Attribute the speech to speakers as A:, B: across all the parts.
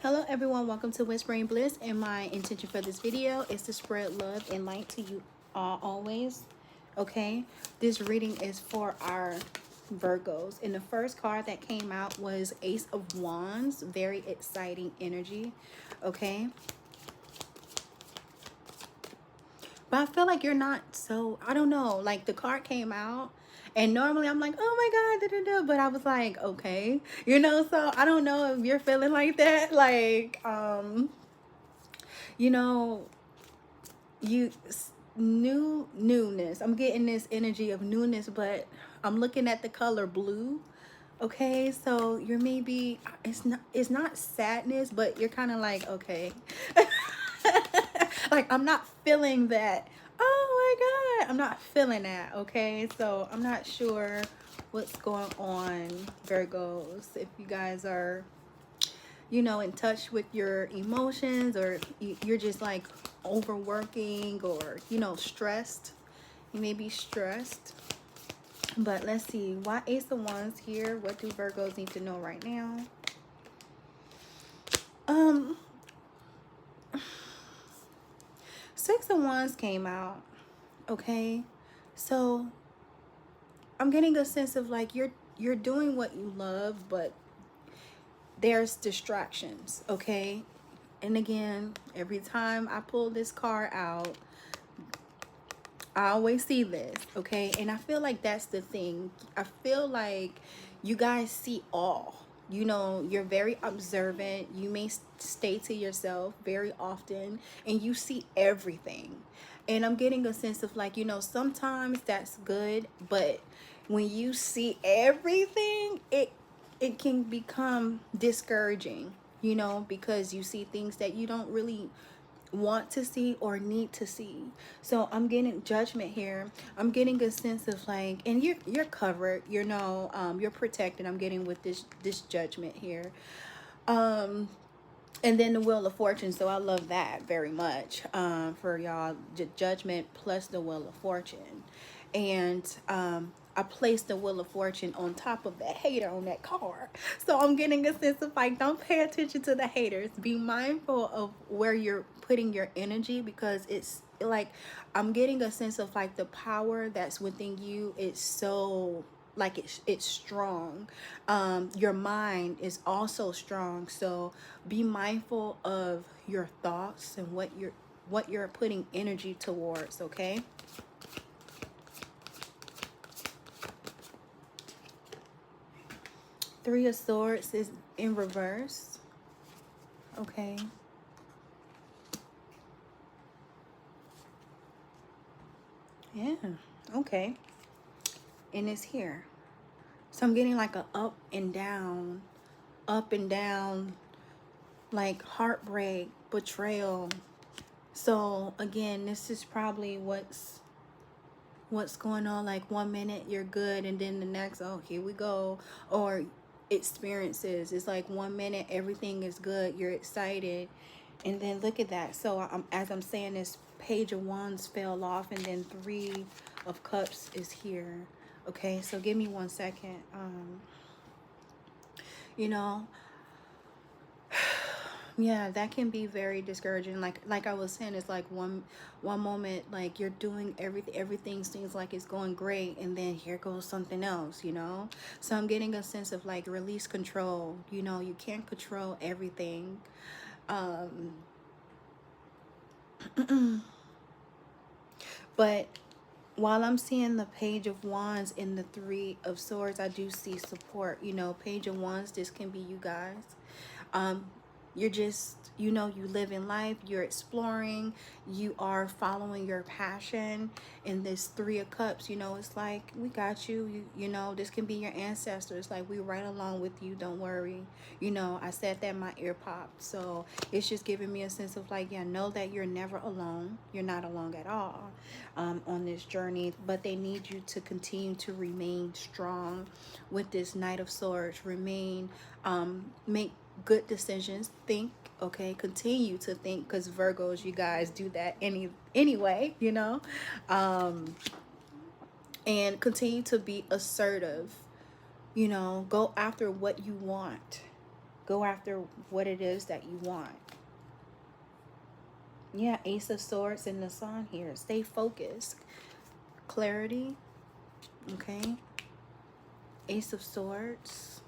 A: Hello everyone, welcome to Whispering Bliss, and my intention for this video is to spread love and light to you all always. Okay, this reading is for our Virgos, and the first card that came out was Ace of Wands. Very exciting energy. Okay, but I feel like you're not, so I don't know, like the card came out and normally I'm like, oh my god, da, da, da, but I was like, okay, so I don't know if you're feeling like that, like you know you newness. I'm getting this energy of newness, but I'm looking at the color blue. Okay, so you're maybe, it's not sadness, but you're kind of like, okay. Like, I'm not feeling that, oh my god, I'm not feeling that. Okay, so I'm not sure what's going on, Virgos, if you guys are in touch with your emotions, or you're just like overworking, or stressed. You may be stressed. But let's see, why Ace of Wands here? What do Virgos need to know right now? Six of Wands came out. Okay, so I'm getting a sense of like you're doing what you love, but there's distractions. Okay, and again, every time I pull this card out, I always see this. Okay, and I feel like that's the thing. I feel like you guys see all. You're very observant. You may stay to yourself very often, and you see everything. And I'm getting a sense of like, sometimes that's good, but when you see everything, it can become discouraging, because you see things that you don't really want to see or need to see. So I'm getting judgment here. I'm getting a sense of like, and you're covered, you're protected. I'm getting with this judgment here. And then the Wheel of Fortune. So I love that very much, for y'all. Judgment plus the Wheel of Fortune. And I placed the Wheel of Fortune on top of that hater on that card. So I'm getting a sense of like, don't pay attention to the haters. Be mindful of where you're putting your energy, because it's like, I'm getting a sense of like the power that's within you. It's so like it's strong. Your mind is also strong. So be mindful of your thoughts and what you're putting energy towards. Okay. Three of Swords is in reverse. Okay. Yeah. Okay. And it's here. So I'm getting like a up and down, like heartbreak, betrayal. So again, this is probably what's going on. Like 1 minute you're good, and then the next, oh, here we go. Or experiences, it's like 1 minute everything is good, you're excited, and then look at that. So as I'm saying this, Page of Wands fell off, and then Three of Cups is here. Okay, so give me 1 second. Yeah, that can be very discouraging. Like I was saying, it's like one moment like you're doing everything seems like it's going great, and then here goes something else. So I'm getting a sense of like release control. You can't control everything. But while I'm seeing the Page of Wands and the Three of Swords, I do see support. Page of Wands, this can be you guys. You're just, you live in life, you're exploring, you are following your passion. And this Three of Cups, it's like, we got you. This can be your ancestors, like, we right along with you, don't worry. I said that, my ear popped. So it's just giving me a sense of like, yeah, know that you're never alone. You're not alone at all, on this journey. But they need you to continue to remain strong with this Knight of Swords. Remain, make good decisions, think. Okay, continue to think, because Virgos, you guys do that anyway, and continue to be assertive. Go after what you want. Go after what it is that you want. Yeah, Ace of Swords and the Sun here. Stay focused. Clarity. Okay. Ace of Swords.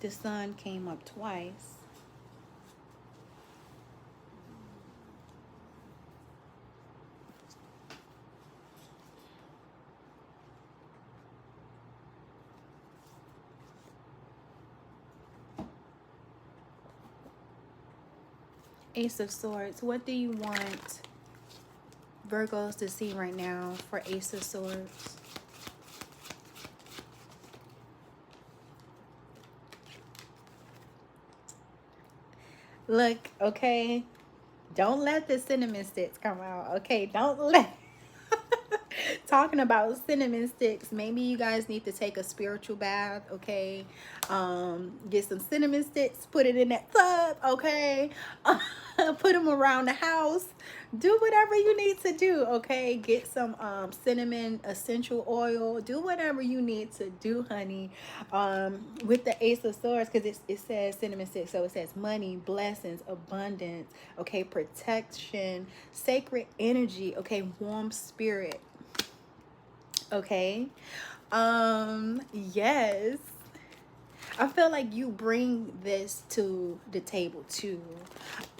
A: The Sun came up twice. Ace of Swords. What do you want Virgos to see right now for Ace of Swords? Look, okay, don't let the cinnamon sticks come out. Okay, don't let talking about cinnamon sticks. Maybe you guys need to take a spiritual bath. Okay, get some cinnamon sticks, put it in that tub. Okay, put them around the house. Do whatever you need to do. Okay, get some cinnamon essential oil. Do whatever you need to do, honey. With the Ace of Swords, because it says cinnamon sticks, so it says money, blessings, abundance. Okay, protection, sacred energy. Okay, warm spirit. Okay, yes, I feel like you bring this to the table too.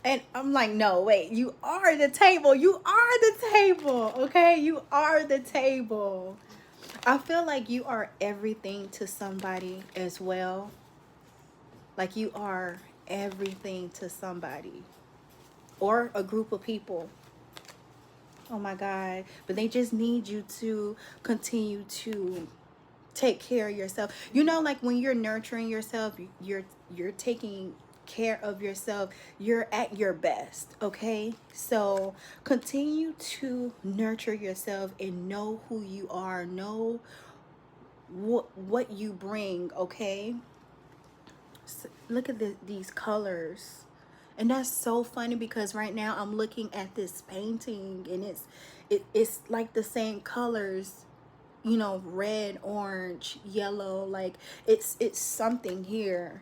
A: And I'm like, no, wait, you are the table. You are the table. Okay, you are the table. I feel like you are everything to somebody as well. Like you are everything to somebody or a group of people. Oh my God. But they just need you to continue to take care of yourself. You know, like when you're nurturing yourself, you're taking care of yourself, you're at your best. Okay, so continue to nurture yourself and know who you are, know what you bring. Okay, so look at these colors. And that's so funny because right now I'm looking at this painting and it's like the same colors, you know, red, orange, yellow. Like it's something here.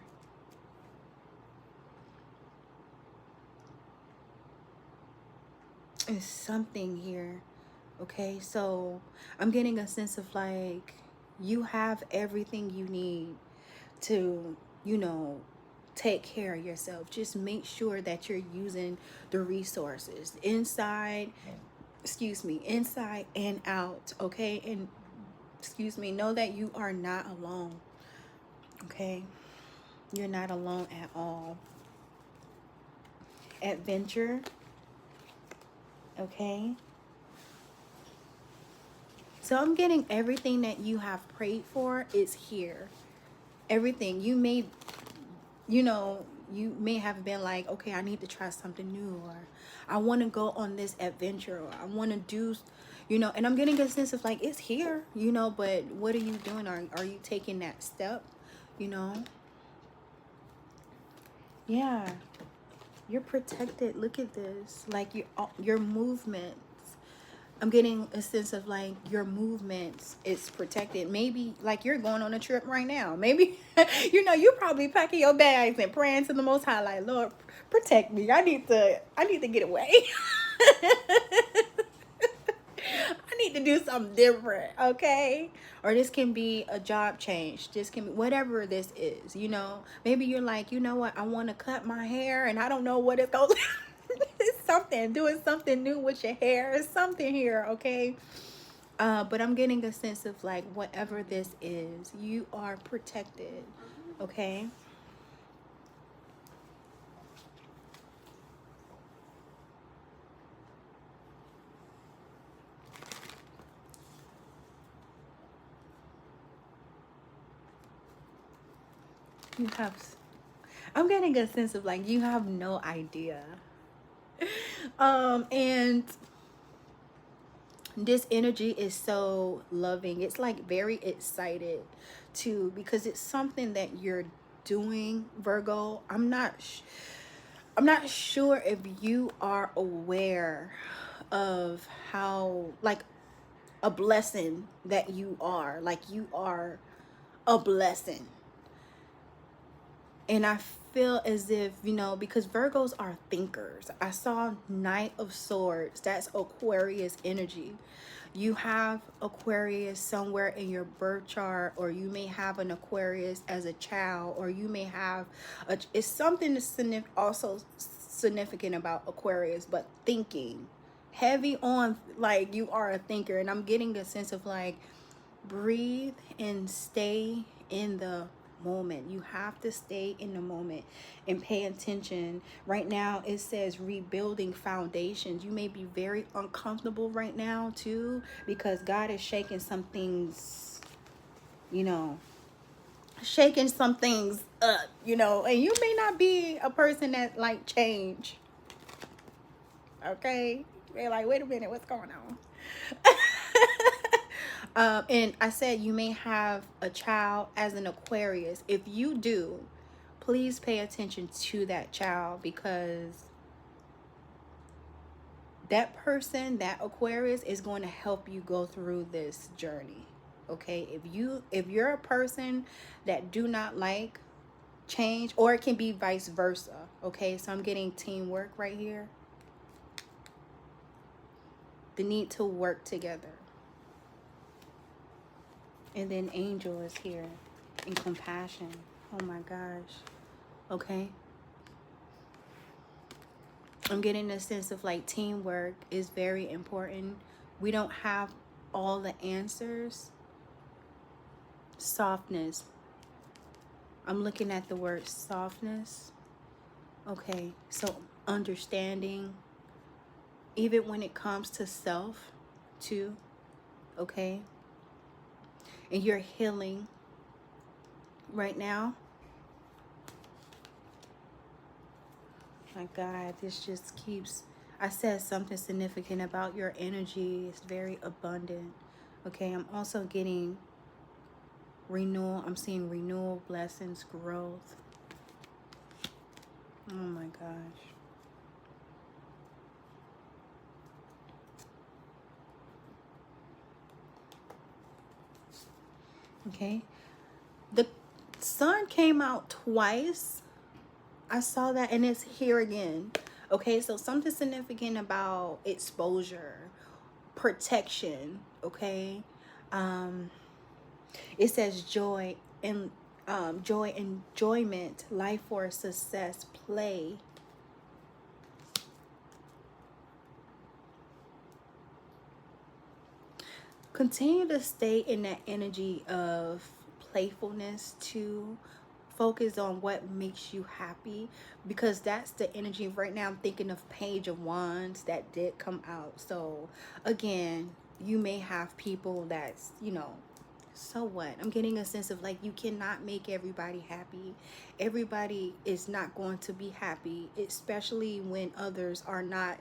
A: It's something here. Okay, so I'm getting a sense of like you have everything you need to, you know, take care of yourself. Just make sure that you're using the resources inside, excuse me, inside and out. Okay, and excuse me, know that you are not alone. Okay, you're not alone at all. Adventure. Okay, so I'm getting everything that you have prayed for is here. Everything you may, you know, you may have been like, okay, I need to try something new, or I want to go on this adventure, or I want to do, you know, and I'm getting a sense of like it's here, you know, but what are you doing? Are you taking that step, you know? Yeah, you're protected. Look at this, like your movements. I'm getting a sense of like your movements is protected. Maybe like you're going on a trip right now. Maybe, you know, you're probably packing your bags and praying to the Most High, like, Lord, protect me. I need to get away. I need to do something different, okay? Or this can be a job change. This can be whatever this is, you know. Maybe you're like, you know what? I want to cut my hair and I don't know what it's going it's something, doing something new with your hair. It's something here, okay? But I'm getting a sense of like whatever this is, you are protected, okay? You have, I'm getting a sense of like you have no idea. And this energy is so loving. It's like very excited too because it's something that you're doing, Virgo. I'm not sure if you are aware of how like a blessing that you are. Like you are a blessing. And I feel as if, you know, because Virgos are thinkers. I saw Knight of Swords. That's Aquarius energy. You have Aquarius somewhere in your birth chart, or you may have an Aquarius as a child, or you may have it's something that's also significant about Aquarius, but thinking heavy on, like, you are a thinker. And I'm getting a sense of like, breathe and stay in the moment. You have to stay in the moment and pay attention. Right now it says rebuilding foundations. You may be very uncomfortable right now too, because God is shaking some things, you know, shaking some things up, you know. And you may not be a person that like change, okay? They're like, wait a minute, what's going on? And I said you may have a child as an Aquarius. If you do, please pay attention to that child, because that person, that Aquarius, is going to help you go through this journey. Okay, if you're a person that do not like change, or it can be vice versa. Okay, so I'm getting teamwork right here. The need to work together. And then angel is here, and compassion. Oh my gosh. Okay. I'm getting a sense of like teamwork is very important. We don't have all the answers. Softness. I'm looking at the word softness. Okay. So understanding, even when it comes to self too. Okay. And you're healing right now. My God, this just keeps... I said something significant about your energy. It's very abundant. Okay, I'm also getting renewal. I'm seeing renewal, blessings, growth. Oh my gosh. Okay. The sun came out twice. I saw that, and it's here again. Okay, so something significant about exposure, protection. Okay. It says joy and joy, enjoyment, life force, success, play. Continue to stay in that energy of playfulness to focus on what makes you happy, because that's the energy right now. I'm thinking of Page of Wands that did come out. So again, you may have people that's, you know, so what? I'm getting a sense of like, you cannot make everybody happy. Everybody is not going to be happy, especially when others are not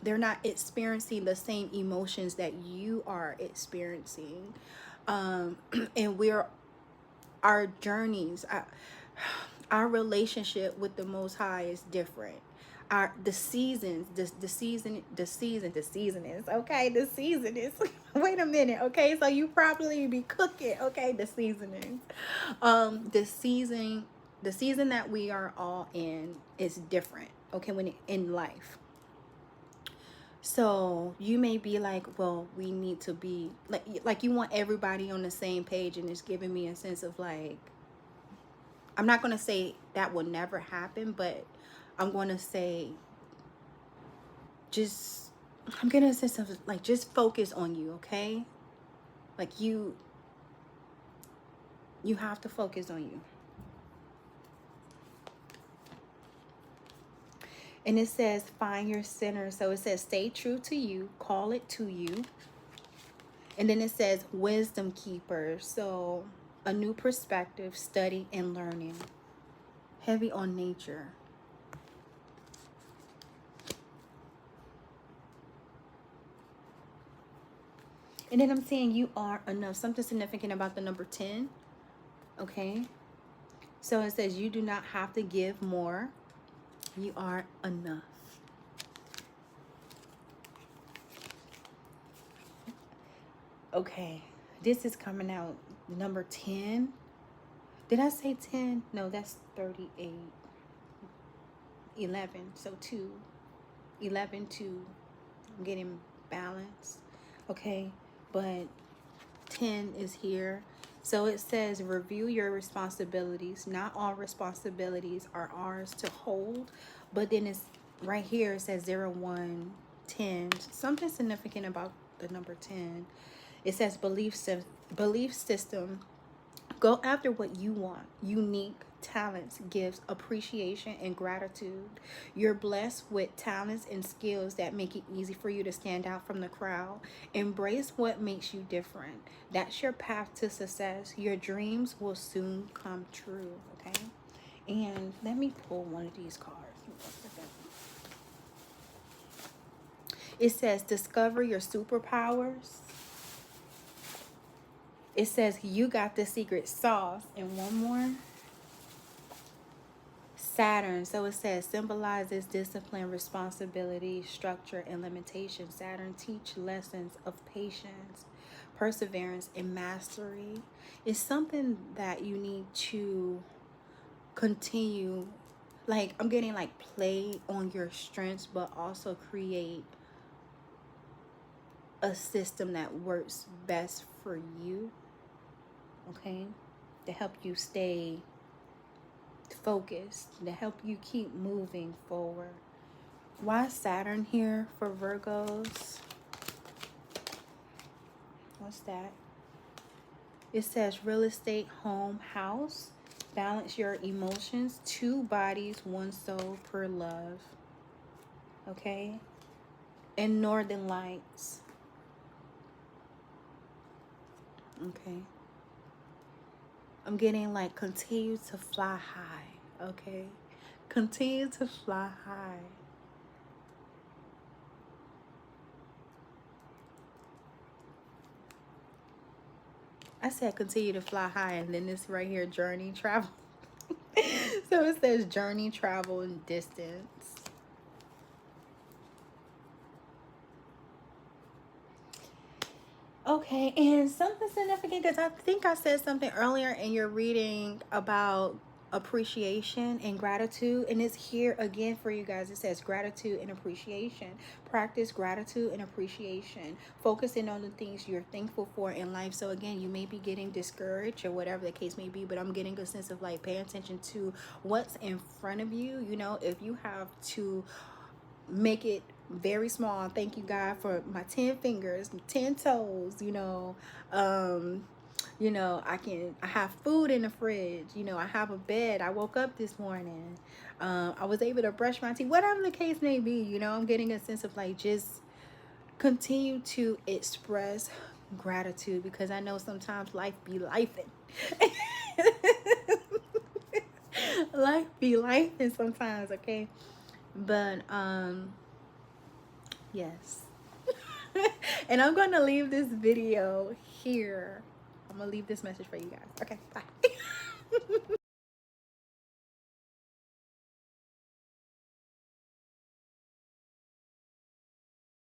A: they're not experiencing the same emotions that you are experiencing. And our journeys, our relationship with the Most High is different. The seasons, the season is okay. The season is wait a minute, okay. So you probably be cooking, okay. The seasonings, the season that we are all in is different, okay. In life. So you may be like, well, we need to be like you want everybody on the same page, and it's giving me a sense of like, I'm not going to say that will never happen, but I'm going to say I'm getting a sense of like, just focus on you, okay? Like you have to focus on you. And it says find your center. So it says stay true to you, call it to you. And then it says wisdom keeper. So a new perspective, study and learning. Heavy on nature. And then I'm saying you are enough. Something significant about the number 10. Okay. So it says you do not have to give more. You are enough. Okay. This is coming out The number 10. Did I say 10? No, that's 38. 11. So 2. 11, 2. I'm getting balance. Okay. But 10 is here. So it says review your responsibilities. Not all responsibilities are ours to hold. But then it's right here. It says 0, 1, 10. Something significant about the number 10. It says belief system. Go after what you want. Unique talents, gifts, appreciation, and gratitude. You're blessed with talents and skills that make it easy for you to stand out from the crowd. Embrace what makes you different. That's your path to success. Your dreams will soon come true. Okay? And let me pull one of these cards. It says discover your superpowers. It says you got the secret sauce. And one more. Saturn. So it says symbolizes discipline, responsibility, structure, and limitation. Saturn teach lessons of patience, perseverance, and mastery. It's something that you need to continue. Like, I'm getting like play on your strengths, but also create a system that works best for you. Okay? To help you stay focused, to help you keep moving forward. Why Saturn here for Virgos? What's that? It says real estate, home, house. Balance your emotions. 2 bodies, 1 soul per love. Okay? And Northern Lights. Okay. I'm getting like continue to fly high. Okay? Continue to fly high. I said continue to fly high, and then this right here, journey, travel. So it says journey, travel, and distance. Okay, and something significant, because I think I said something earlier in your reading about appreciation and gratitude, and it's here again for you guys. It says gratitude and appreciation. Practice gratitude and appreciation, focusing on the things you're thankful for in life. So again, you may be getting discouraged or whatever the case may be, but I'm getting a sense of like pay attention to what's in front of you. You know, if you have to make it very small, thank you God for my 10 fingers, 10 toes, I have food in the fridge, I have a bed, I woke up this morning, I was able to brush my teeth, whatever the case may be. I'm getting a sense of like just continue to express gratitude, because I know sometimes life be lifing. Life be lifing sometimes, okay? But yes. And I'm going to leave this video here. I'm going to leave this message for you guys. Okay, bye.